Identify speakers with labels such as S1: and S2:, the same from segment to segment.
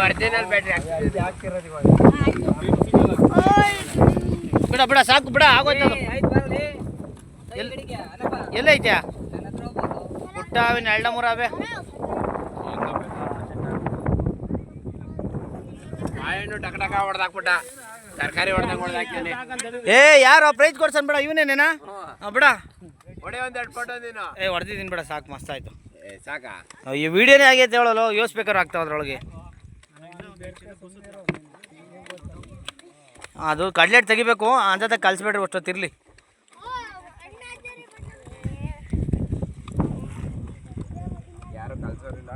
S1: Original battery
S2: ಹಾಕ್ತಿರೋದು ಇವಾಗ. ಬಿಡ ಬಿಡ ಸಾಕು ಬಿಡ ಆಗೋಯ್ತು. ಎಲ್ಲೈತ್ಯಾ ಪುಟ್ಟ ಅವಿನ ಎಳ್ಳ ಮೂರ ಅವೇ
S1: ಟಕ ಟಕ ಹೊಡೆದಾಕ್ಬಿಟ್ಟ ತರಕಾರಿ ಹೊಡೆದಾಕ್ತಾನೆ.
S2: ಏ ಯಾರು ಪ್ರೈಸ್ ಕೊಡ್ಸನ್ ಬಿಡ ಇವನೇನೇನಾ ಬಿಡ
S1: ಹೊಡೆ ಒಂದೆರಡು ಫೋಟೋ ನೀನು.
S2: ಹೊಡೆದಿದ್ದೀನಿ ಬಿಡ ಸಾಕು ಮಸ್ತ್ ಆಯ್ತು.
S1: ಸಾಕಾ
S2: ಈ ವಿಡಿಯೋನೇ ಆಗೈತೆ ಹೇಳಲು ಯೋಚಿಸ್ಬೇಕಾರು ಆಗ್ತಾವ ಅದ್ರೊಳಗೆ. ಅದು ಕಡ್ಲೆಟ್ ತೆಗಿಬೇಕು ಅಂತ ಕಲಿಸ್ಬೇಡ್ರಿ ಅಷ್ಟೊತ್ತಿರ್ಲಿ.
S1: ಯಾರು ಕಲ್ಸೋರಿಲ್ಲ.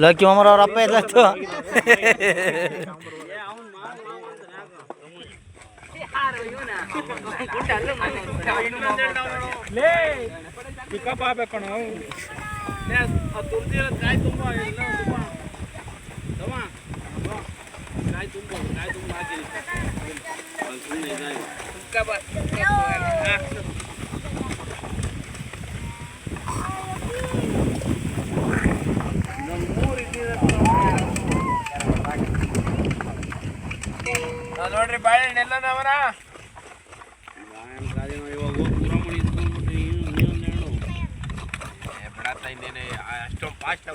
S2: ಲಕ್ಕಿ ಮಾಮರ ಅವ್ರ ಅಪ್ಪ ಇದ್ಲತ್ತು.
S3: ಪಿಕಪ್ ಆಗ್ಬೇಕು ನಾವು.
S1: ನೋಡ್ರಿ ಬಾಳೆಹಣ್ಣು ಎಲ್ಲ ನಾವನ ಅಷ್ಟೊಂದು ಫಾಸ್ಟ್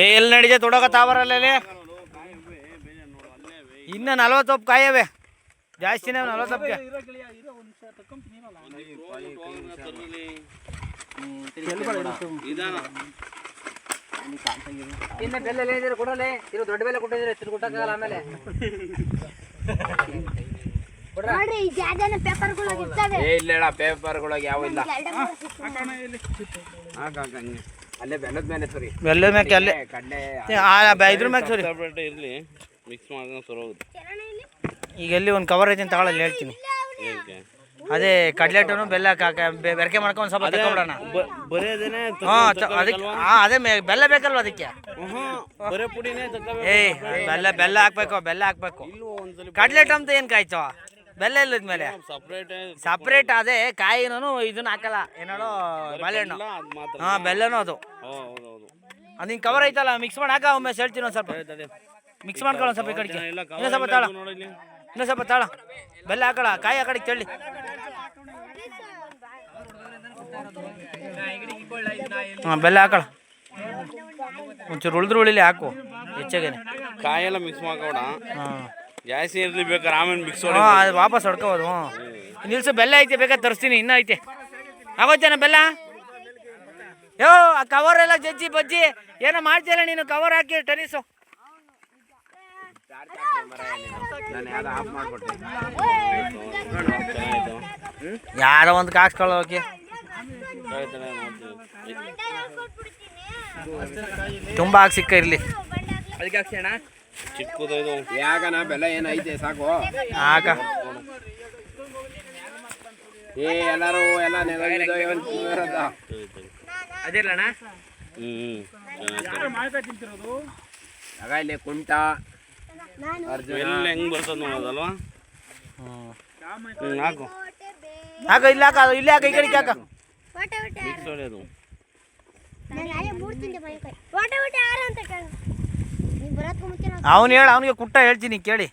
S2: ಏ ಎಲ್ಲಿ ನಡೀತೆ ತೊಡಗ ತಾವರಲ್ಲಿ ಇನ್ನು 40 ಒಪ್ಪು ಕಾಯವೇ ಜಾಸ್ತಿನೇ 40 ಒಪ್ಪಿಗೆ.
S4: ಇನ್ನು ಬೆಲ್ಲ ಏನಿದ್ರೆ ಕೊಡಲೇ ಇದು ದೊಡ್ಡ ಬೆಲ್ಲ ಕೊಟ್ಟಿದ್ರೆ ತಿರು ಕೊಟ್ಟಕ್ಕಾಗಲ್ಲ. ಆಮೇಲೆ
S1: ಇಲ್ಲ ಪೇಪರ್ಗಳಾಗ ಯಾವ ಇಲ್ಲ. ಅಲ್ಲೇ ಬೆಲ್ಲದ ಮೇಲೆ ಸರಿ
S2: ಬೆಲ್ಲದ ಮ್ಯಾಕೆ ಅಲ್ಲೇ
S1: ಕಡ್ಲೆ
S2: ಇದ್ರ ಮ್ಯಾಕೆ ಸರಿ
S3: ಇರಲಿ ಮಿಕ್ಸ್ ಮಾಡಿದ್ರೆ ಸರಿ ಹೋಗುತ್ತೆ.
S2: ಈಗ ಎಲ್ಲಿ ಒಂದು ಕವರ್ ಐತಿ ಅಂತ ತಗೊಳ್ಳಲ್ಲಿ ಹೇಳ್ತೀನಿ. ಅದೇ ಕಡ್ಲೆಟನು ಬೆಲ್ಲ ಬೆರಕೆ ಮಾಡ್ಕೊಂಡು ಸ್ವಲ್ಪ ತಗೊಂಡ್ಬಿಡೋಣ. ಅದಕ್ಕೆ ಅದೇ ಬೆಲ್ಲ ಬೇಕಲ್ವ ಅದಕ್ಕೆ. ಏಯ್ ಬೆಲ್ಲ ಹಾಕ್ಬೇಕು ಬೆಲ್ಲ ಹಾಕ್ಬೇಕು. ಕಡ್ಲೆಟ್ ಅಂತ ಏನು ಕಾಯ್ತವ ಬೆಲ್ಲ ಇಲ್ಲದ್ಮೇಲೆ ಸಪ್ರೇಟ್ ಅದೇ ಕಾಯಿನೂ ಇದನ್ನ ಹಾಕಲ್ಲ ಏನೋ ಬಾಳೆಹಣ್ಣು. ಬೆಲ್ಲನೂ ಅದು ನಿನ್ ಕವರ್ ಐತಲ್ಲ ಮಿಕ್ಸ್ ಮಾಡಿ ಹಾಕ. ಒಮ್ಮೆ ಹೇಳ್ತೀನಿ ಒಂದು ಸ್ವಲ್ಪ ಮಿಕ್ಸ್ ಮಾಡ್ಕೊಳ್ಳೋ ಸ್ವಲ್ಪ ಈ ಕಡೆಗೆ. ಇನ್ನೂ ಸ್ವಲ್ಪ ತಾಳ ಇನ್ನೂ ಸ್ವಲ್ಪ ತಾಳ ಬೆಲ್ಲ ಹಾಕಳ ಕಾಯಿ ಆ ಕಡೆಗೆ ತೆಳ್ಳಿ. ಬೆಲ್ಲ ಹಾಕಳ ಒಂಚೂರು ಉಳಿಲಿ ಹಾಕು ಹೆಚ್ಚಾಗೇನೆ.
S3: ಕಾಯೆಲ್ಲ ಮಿಕ್ಸ್ ಮಾಡ್ಕೋಣ. ಜಾಸ್ತಿ ಇರ್ಲಿ ಬೇಕಾದ್ರೆ ಆಮೇಲೆ ಮಿಕ್ಸ್
S2: ಅದು ವಾಪಸ್ ಹೊಡ್ಕೋಬೋದು. ನಿಲ್ಸು ಬೆಲ್ಲ ಐತೆ ಬೇಕಾದ್ರೆ ತರಿಸ್ತೀನಿ ಇನ್ನೂ ಐತೆ. ಆಗೋಯ್ತೇನ ಬೆಲ್ಲ? ಯೋ ಆ ಕವರ್ ಎಲ್ಲ ಜಜ್ಜಿ ಬಜ್ಜಿ ಏನೋ ಮಾಡ್ತೀಯಲ್ಲ ನೀನು ಕವರ್ ಹಾಕಿ ಟೆನಿಸು. ಯಾರೋ ಒಂದು ಕಾಸ್ಕೊಳ್ಳೋಕೆ ತುಂಬ ಹಾಕಿ ಸಿಕ್ಕ ಇರಲಿ.
S4: ಅದಕ್ಕೆ ಹಾಕ್ಸೋಣ
S3: ಚಿಕ್ಕದು ಇದು
S1: ಯಾಕನ ಬೆಲ್ಲ ಏನೈತೆ ಸಾಕು
S2: ಹಾಕ.
S1: ಎಲ್ಲರೂ ಎಲ್ಲ
S4: ಅದಿರಲಣ್ಣ.
S1: ಆಗ ಇಲ್ಲಿ ಕುಂಟ
S3: ಎಲ್ಲ ಹೆಂಗ್ ಬರ್ತದ ನೋಡೋದಲ್ವಾ. ಹಾಕು
S2: ಹಾಕ ಇಲ್ಲ ಹಾಕ ಇಲ್ಲೇ ಹಾಕ ಈ ಕಡೆಗೆ ಹಾಕ.
S3: ಮಿಕ್ಸ್ ಹೊಡೆಯೋದು
S2: ಅವನು ಹೇಳ ಅವನಿಗೆ ಕುಟ್ಟ ಹೇಳ್ತೀನಿ ಕೇಳಿ.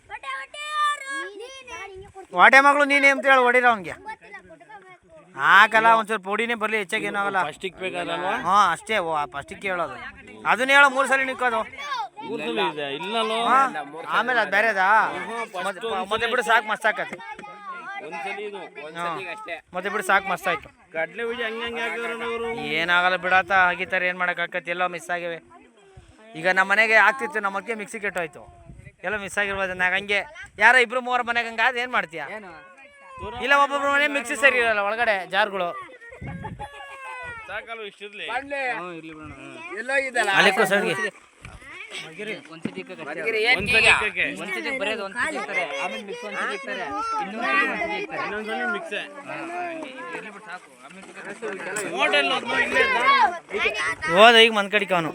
S2: ವಾಟೆ ಮಗಳು ನೀನೇ ಅಂತ ಹೇಳಿ ಹೊಡೀರ ಅವನಿಗೆ. ಹಾಕಲ್ಲ ಒಂಚೂರು ಪುಡಿನೇ ಬರಲಿ ಹೆಚ್ಚಾಗಿ ಏನಾಗಲ್ಲ.
S3: ಫಸ್ಟಿಗೆ ಬೇಕಾದಲ್ವಾ.
S2: ಹಾಂ ಅಷ್ಟೇ ಫಸ್ಟಿಗೆ ಹೇಳೋದು ಅದನ್ನ ಹೇಳೋ 3 ಸಲ ನಿಕ್ಕೋದು.
S3: ಇಲ್ಲಲ್ಲೋ
S2: ಆಮೇಲೆ ಅದು ಬೇರೆದಾ ಮತ್ತೆ ಬಿಡು ಸಾಕು ಮಸ್ತ್ ಆಕತಿ.
S3: ಒಂದ್ಸಲಿ ಇದು
S2: ಮತ್ತೆ ಬಿಡು ಸಾಕು ಮಸ್ತ್ ಆಯ್ತು.
S3: ಕಡ್ಲೆ ಬೀಜ ಹಂಗೆ ಹಾಕಿದ್ರು
S2: ಏನಾಗಲ್ಲ ಬಿಡಾತ ಆಗಿತ್ತಾರೆ ಏನು ಮಾಡೋಕ್ಕಾಕತಿ. ಎಲ್ಲ ಮಿಸ್ ಆಗಿವೆ. ಈಗ ನಮ್ಮ ಮನೆಗೆ ಆಗ್ತಿತ್ತು ನಮ್ಮ ಅಕ್ಕೆ ಮಿಕ್ಸಿ ಕೆಟ್ಟೋಯ್ತು ಎಲ್ಲ ಮಿಸ್ ಆಗಿರ್ಬೋದು. ನಾಗ ಹಂಗೆ ಯಾರೋ 2-3 ಮನೆಗೆ ಹಂಗೆ ಅದು ಏನು ಮಾಡ್ತೀಯ? ಇಲ್ಲ ಒಬ್ಬೊಬ್ರು ಮನೆ ಮಿಕ್ಸಿ ಸರಿ ಇರಲ್ಲ ಒಳಗಡೆ ಜಾರ್ಗಳು.
S3: ಸಾಕಲ್ವ ಇಷ್ಟಿರ್ಲಿ
S1: ಎಲ್ಲೋಗಿದ್ದಲ್ಲ
S2: ಅಲ್ಲಿಕ್ಕೂ ಸರ್ಗಿ
S4: ಒಂದ್ಸತಿ ಬರೆಯೋದು ಒಂದ್ಸತಿ ಇರ್ತಾರೆ ಆಮೇಲೆ ಮಿಕ್ಸ್ ಒಂದ್ಸತಿ ಇರ್ತಾರೆ
S3: ಇನ್ನೊಂದ್ಸಲಿ ಮಿಕ್ಸ್
S2: ಹೋದ ಈಗ ಮನ್ ಕಡಿಕ ಅವನು.